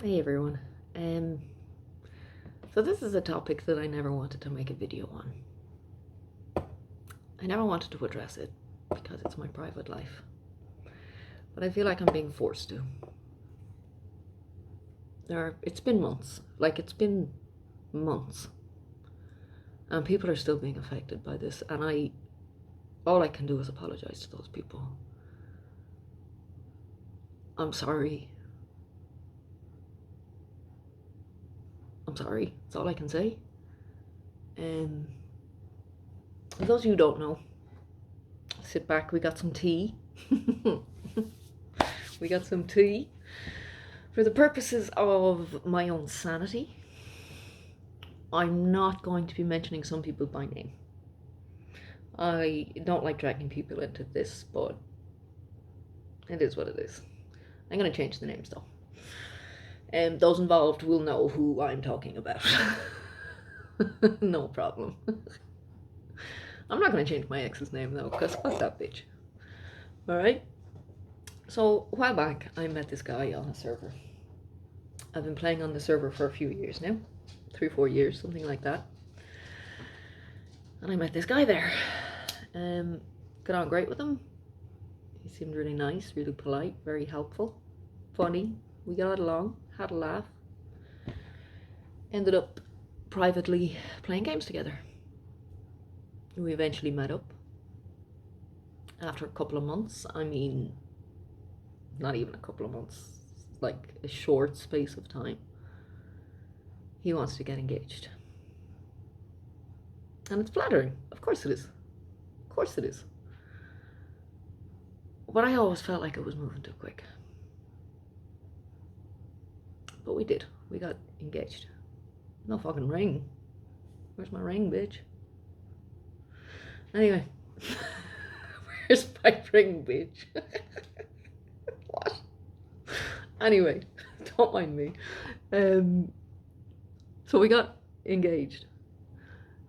Hey everyone. Um, so this is a topic that I never wanted to make a video on. I never wanted to address it because it's my private life. But I feel like I'm being forced to. It's been months. It's been months. And people are still being affected by this. And all I can do is apologize to those people. I'm sorry. I'm sorry. That's all I can say. For those of you who don't know, sit back, we got some tea. We got some tea. For the purposes of my own sanity, I'm not going to be mentioning some people by name. I don't like dragging people into this, but it is what it is. I'm going to change the names though. And those involved will know who I'm talking about. No problem. I'm not going to change my ex's name though, because fuck that bitch. Alright? So, a while back, I met this guy on a server. I've been playing on the server for a few years now. 3-4 years, something like that. And I met this guy there. Got on great with him. He seemed really nice, really polite, very helpful, funny. We got along, had a laugh. Ended up privately playing games together. We eventually met up. After a couple of months, not even a couple of months, like a short space of time, he wants to get engaged. And it's flattering. Of course it is. Of course it is. But I always felt like it was moving too quick. But we did. We got engaged. No fucking ring. Where's my ring, bitch? Anyway. Where's my ring, bitch? What? Anyway, don't mind me. So we got engaged.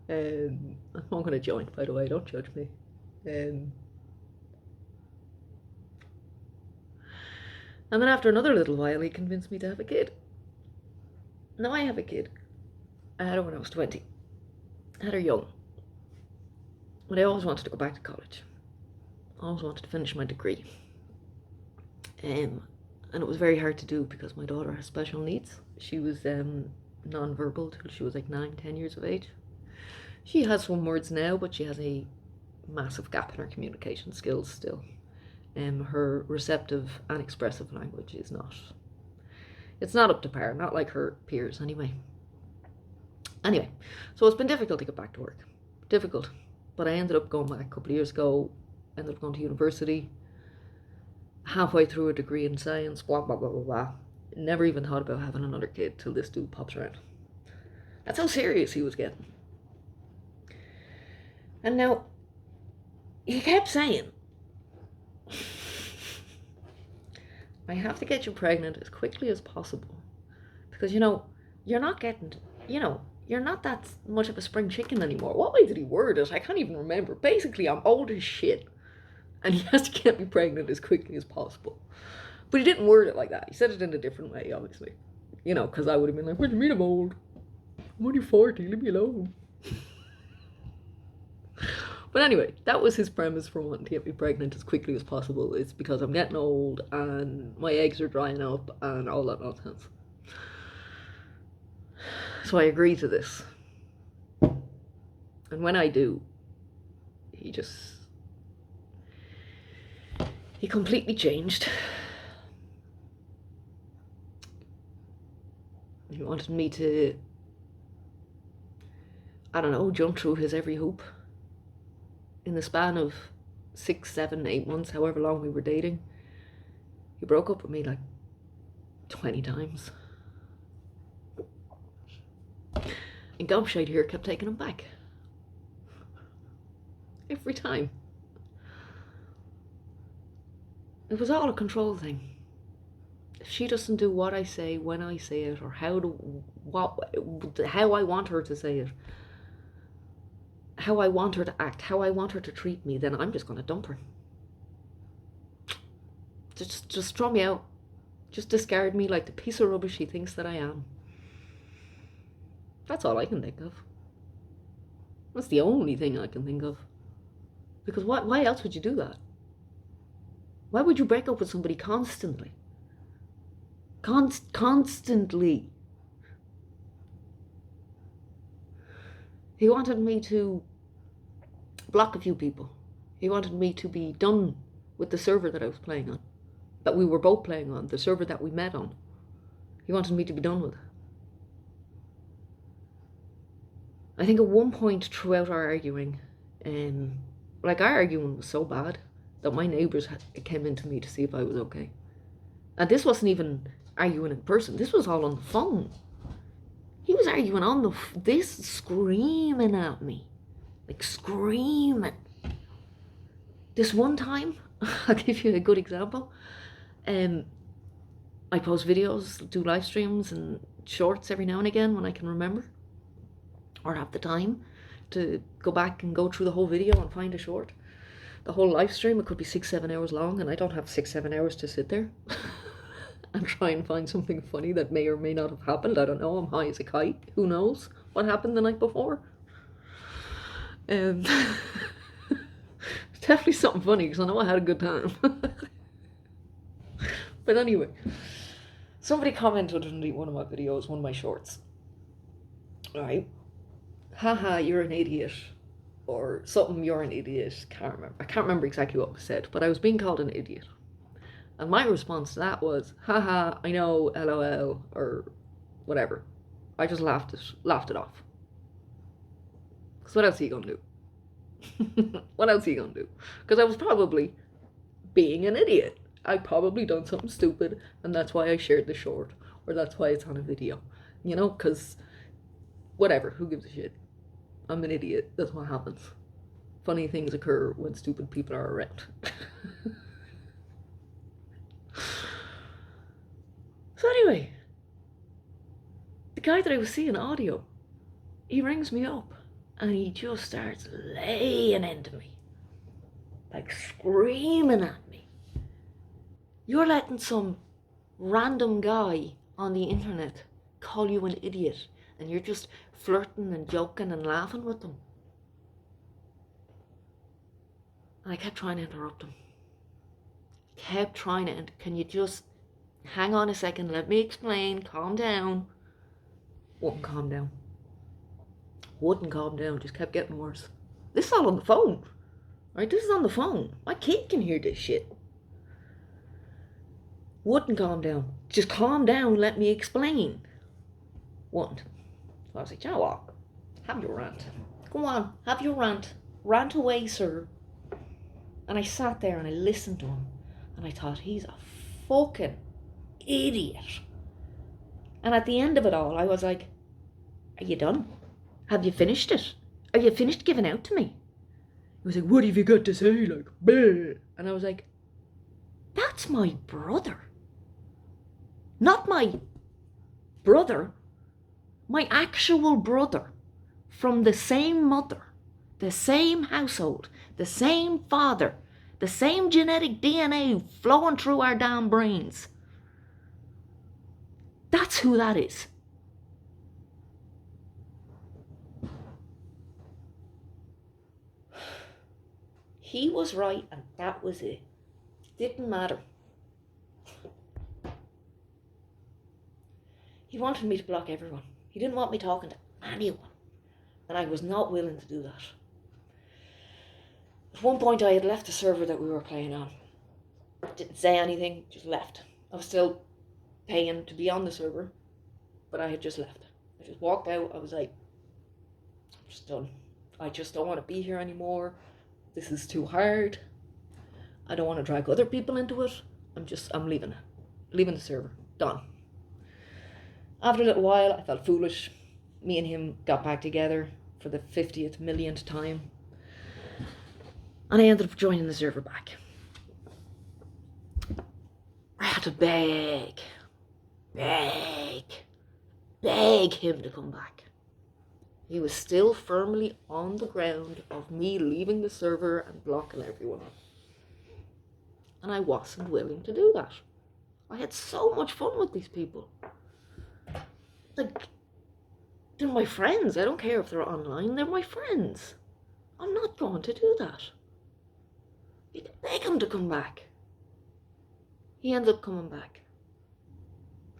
I'm not gonna join, by the way, don't judge me. And then after another little while, he convinced me to have a kid. Now I have a kid. I had her when I was 20. I had her young. But I always wanted to go back to college. I always wanted to finish my degree. And it was very hard to do because my daughter has special needs. She was non-verbal till she was like 9-10 years of age. She has some words now, but she has a massive gap in her communication skills still. Her receptive and expressive language is not up to par, not like her peers anyway. So it's been difficult to get back to work. Difficult. But I ended up going back a couple of years ago, ended up going to university, halfway through a degree in science, blah, blah, blah, blah, blah. Never even thought about having another kid till this dude pops around. That's how serious he was getting. And now, he kept saying, I have to get you pregnant as quickly as possible. Because, you're not that much of a spring chicken anymore. What way did he word it? I can't even remember. Basically, I'm old as shit. And he has to get me pregnant as quickly as possible. But he didn't word it like that. He said it in a different way, obviously. Because I would have been like, what do you mean I'm old? I'm only 40, leave me alone. But anyway, that was his premise for wanting to get me pregnant as quickly as possible. It's because I'm getting old and my eggs are drying up and all that nonsense. So I agree to this. And when I do, he completely changed. He wanted me to, I don't know, jump through his every hoop. In the span of 6, 7, 8 months, however long we were dating, he broke up with me like 20 times. And Gobshite here kept taking him back. Every time. It was all a control thing. If she doesn't do what I say, when I say it, or how I want her to say it, how I want her to act, how I want her to treat me, then I'm just going to dump her. Just throw me out. Just discard me like the piece of rubbish he thinks that I am. That's all I can think of. That's the only thing I can think of. Because why else would you do that? Why would you break up with somebody constantly? Constantly. He wanted me to block a few people. He wanted me to be done with the server that I was playing on. That we were both playing on. The server that we met on. He wanted me to be done with it. I think at one point throughout our arguing, like our arguing was so bad that my neighbours came in to me to see if I was okay. And this wasn't even arguing in person. This was all on the phone. He was arguing on this, screaming at me. Like screaming. This one time, I'll give you a good example. I post videos, do live streams and shorts every now and again when I can remember. Or have the time to go back and go through the whole video and find a short. The whole live stream, it could be 6-7 hours long, and I don't have 6-7 hours to sit there and try and find something funny that may or may not have happened. I don't know, I'm high as a kite. Who knows what happened the night before? It's definitely something funny, because I know I had a good time. But anyway, somebody commented underneath one of my videos, one of my shorts. Alright. Haha, you're an idiot, or something, you're an idiot, I can't remember exactly what was said, but I was being called an idiot, and my response to that was, haha, I know, lol, or whatever. I just laughed it off, because what else are you gonna do? What else are you gonna do? Because I was probably being an idiot. I probably done something stupid, and that's why I shared the short, or that's why it's on a video, you know, because whatever, who gives a shit? I'm an idiot. That's what happens. Funny things occur when stupid people are around. So anyway, the guy that I was seeing audio, he rings me up and he just starts laying into me. Like screaming at me. You're letting some random guy on the internet call you an idiot, and you're just flirting and joking and laughing with them. And I kept trying to interrupt him. Can you just hang on a second, let me explain, calm down. Wouldn't calm down. Just kept getting worse. This is all on the phone. Right, this is on the phone. My kid can hear this shit. Wouldn't calm down. Just calm down, let me explain. Wouldn't. I was like, you know what? Have your rant. Go on, have your rant. Rant away, sir. And I sat there and I listened to him. And I thought, he's a fucking idiot. And at the end of it all, I was like, are you done? Have you finished it? Are you finished giving out to me? He was like, what have you got to say? Like, bleh. And I was like, that's my brother. Not my brother. My actual brother, from the same mother, the same household, the same father, the same genetic DNA flowing through our damn brains. That's who that is. He was right, and that was it. Didn't matter. He wanted me to block everyone. He didn't want me talking to anyone, and I was not willing to do that. At one point I had left the server that we were playing on. Didn't say anything, just left. I was still paying to be on the server, but I had just left. I just walked out. I was like, I'm just done. I just don't want to be here anymore. This is too hard. I don't want to drag other people into it. I'm leaving. Leaving the server. Done. After a little while, I felt foolish. Me and him got back together for the 50th millionth time. And I ended up joining the server back. I had to beg him to come back. He was still firmly on the ground of me leaving the server and blocking everyone. And I wasn't willing to do that. I had so much fun with these people. Like, they're my friends. I don't care if they're online. They're my friends. I'm not going to do that. You can beg him to come back. He ends up coming back.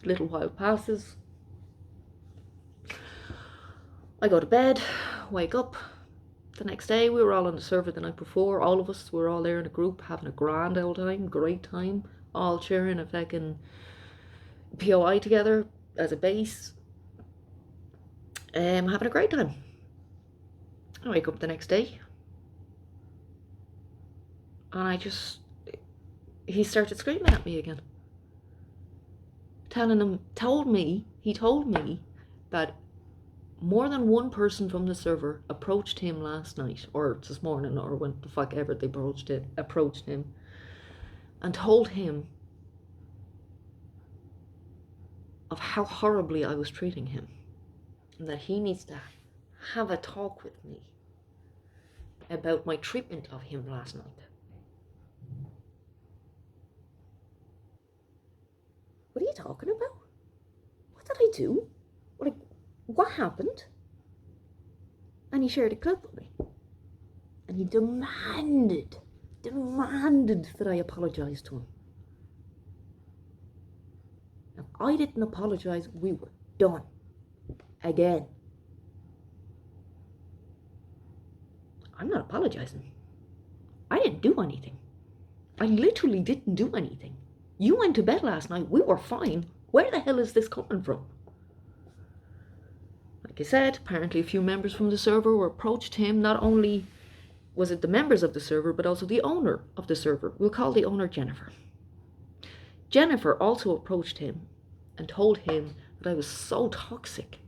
A little while passes. I go to bed, wake up. The next day, we were all on the server the night before. All of us were all there in a group, having a grand old time, great time. All cheering a fucking POI together as a base. Having a great time. I wake up the next day. And he started screaming at me again. He told me that more than one person from the server approached him last night, or this morning, or when the fuck ever they approached him, and told him of how horribly I was treating him, and that he needs to have a talk with me about my treatment of him last night. What are you talking about? What did I do? What happened? And he shared a clip with me. And he demanded that I apologise to him. If I didn't apologise, we were done. Again. I'm not apologising. I didn't do anything. I literally didn't do anything. You went to bed last night. We were fine. Where the hell is this coming from? Like I said, apparently a few members from the server were approached him. Not only was it the members of the server, but also the owner of the server. We'll call the owner Jennifer. Jennifer also approached him and told him that I was so toxic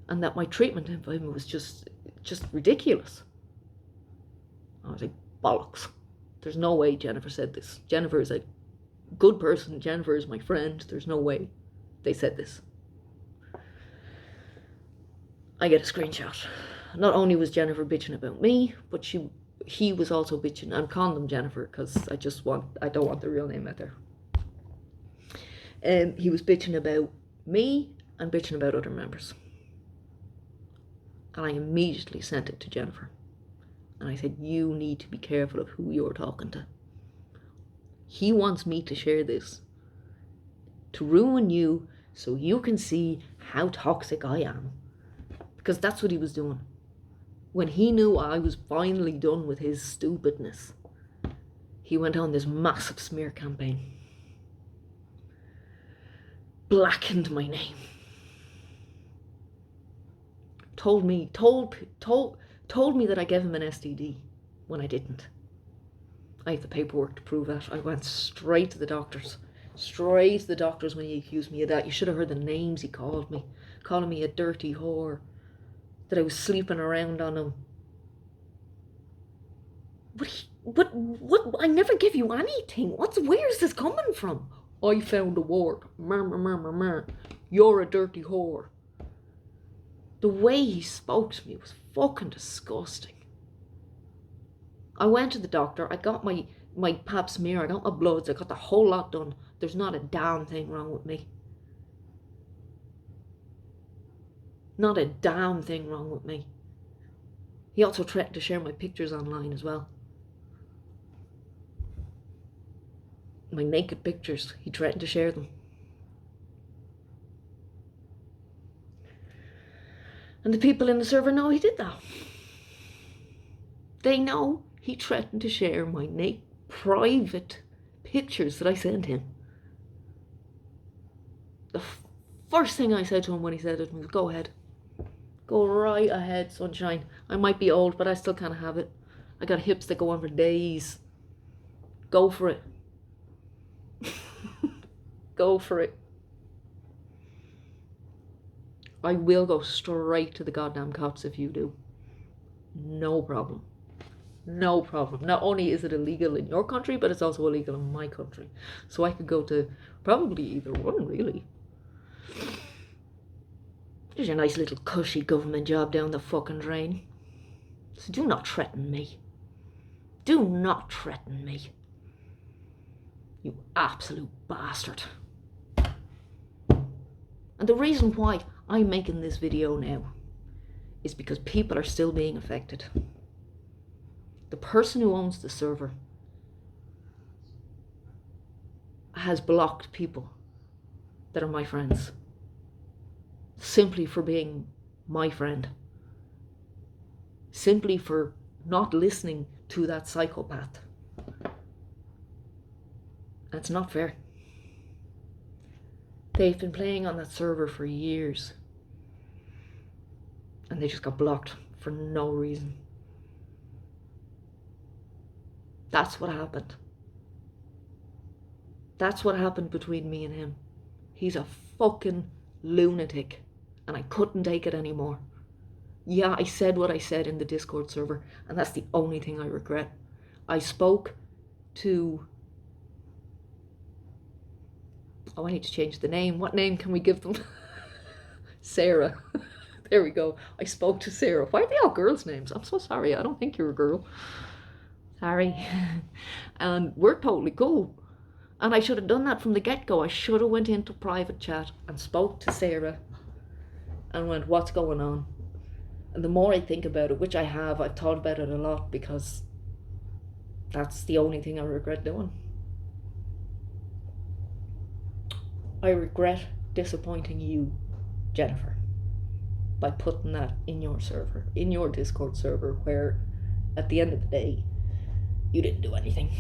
and that my treatment of him was just ridiculous. I was like, bollocks. There's no way Jennifer said this. Jennifer is a good person. Jennifer is my friend. There's no way they said this. I get a screenshot. Not only was Jennifer bitching about me, but he was also bitching. I'm calling them Jennifer because I don't want the real name out there. He was bitching about me and bitching about other members. And I immediately sent it to Jennifer. And I said, you need to be careful of who you're talking to. He wants me to share this to ruin you so you can see how toxic I am. Because that's what he was doing. When he knew I was finally done with his stupidness, he went on this massive smear campaign. Blackened my name. Told me that I gave him an STD when I didn't. I have the paperwork to prove that. I went straight to the doctors. Straight to the doctors when he accused me of that. You should have heard the names he called me. Calling me a dirty whore. That I was sleeping around on him. What? I never give you anything. Where is this coming from? I found a wart. You're a dirty whore. The way he spoke to me was fucking disgusting. I went to the doctor. I got my pap smear. I got my bloods. I got the whole lot done. There's not a damn thing wrong with me. Not a damn thing wrong with me. He also threatened to share my pictures online as well. My naked pictures. He threatened to share them. And the people in the server know he did that. They know he threatened to share my private pictures that I sent him. The first thing I said to him when he said it was, go ahead. Go right ahead, sunshine. I might be old, but I still kind of have it. I got hips that go on for days. Go for it. Go for it. I will go straight to the goddamn cops if you do. No problem. No problem. Not only is it illegal in your country, but it's also illegal in my country. So I could go to probably either one, really. There's your nice little cushy government job down the fucking drain. So do not threaten me. Do not threaten me. You absolute bastard. And the reason why I'm making this video now is because people are still being affected. The person who owns the server has blocked people that are my friends simply for being my friend, simply for not listening to that psychopath. That's not fair. They've been playing on that server for years and they just got blocked for no reason. That's what happened. That's what happened between me and him. He's a fucking lunatic and I couldn't take it anymore. Yeah, I said what I said in the Discord server and that's the only thing I regret. I spoke to... Oh, I need to change the name. What name can we give them? Sarah. There we go. I spoke to Sarah. Why are they all girls' names? I'm so sorry. I don't think you're a girl. Sorry. And we're totally cool. And I should have done that from the get-go. I should have went into private chat and spoke to Sarah and went, what's going on? And the more I think about it, which I have, I've thought about it a lot because that's the only thing I regret doing. I regret disappointing you, Jennifer, by putting that in your server, in your Discord server, where at the end of the day, you didn't do anything.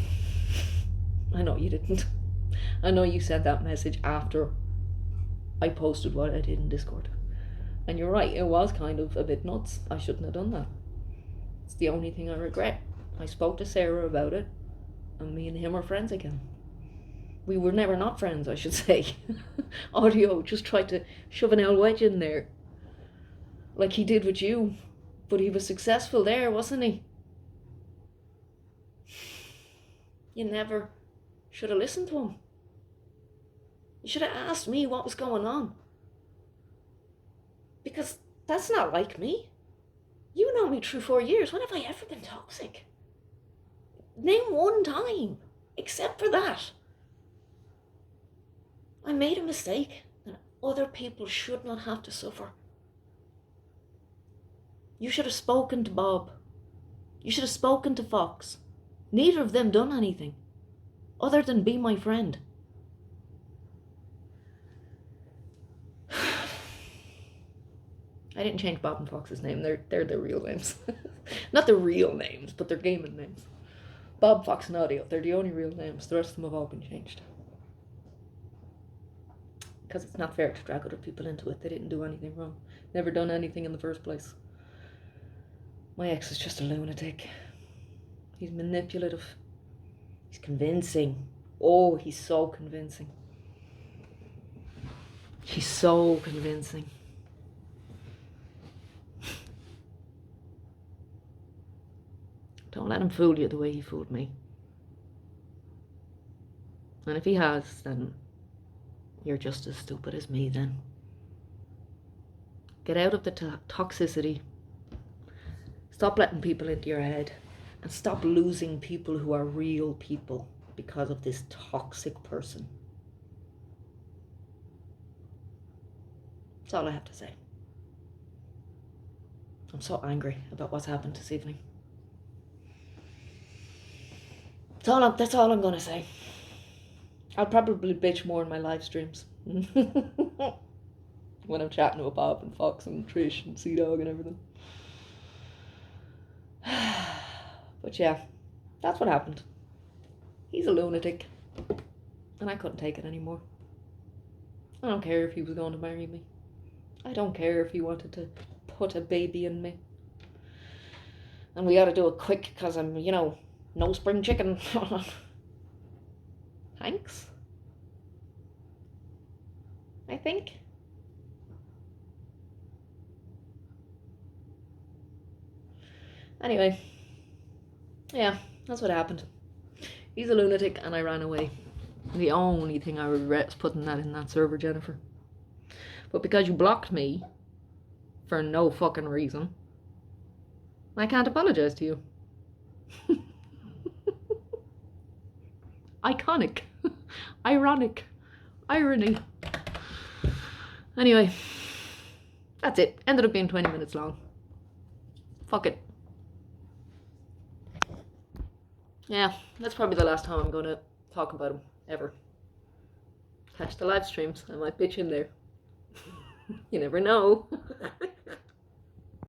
I know you didn't. I know you sent that message after I posted what I did in Discord. And you're right, it was kind of a bit nuts. I shouldn't have done that. It's the only thing I regret. I spoke to Sarah about it, and me and him are friends again. We were never not friends, I should say. Audio just tried to shove an L wedge in there, like he did with you. But he was successful there, wasn't he? You never should have listened to him. You should have asked me what was going on. Because that's not like me. You know me through 4 years. When have I ever been toxic? Name one time, except for that. I made a mistake and other people should not have to suffer. You should have spoken to Bob. You should have spoken to Fox. Neither of them done anything other than be my friend. I didn't change Bob and Fox's name. They're their real names. Not the real names, but they're gaming names. Bob, Fox, and Audio. They're the only real names. The rest of them have all been changed. Because it's not fair to drag other people into it. They didn't do anything wrong. Never done anything in the first place. My ex is just a lunatic. He's manipulative. He's convincing. Oh, he's so convincing. He's so convincing. Don't let him fool you the way he fooled me. And if he has, then you're just as stupid as me then. Get out of the toxicity. Stop letting people into your head. And stop losing people who are real people because of this toxic person. That's all I have to say. I'm so angry about what's happened this evening. That's all I'm going to say. I'll probably bitch more in my live streams. When I'm chatting with Bob and Fox and Trish and Sea-Dog and everything. But yeah, that's what happened. He's a lunatic. And I couldn't take it anymore. I don't care if he was going to marry me. I don't care if he wanted to put a baby in me. And we got to do it quick because I'm, no spring chicken. Thanks. I think. Anyway. Yeah, that's what happened. He's a lunatic and I ran away. The only thing I regret is putting that in that server, Jennifer. But because you blocked me for no fucking reason, I can't apologize to you. Iconic. Ironic. Irony. Anyway, that's it. Ended up being 20 minutes long. Fuck it. Yeah, that's probably the last time I'm going to talk about him, ever. Catch the live streams. I might bitch in there. You never know.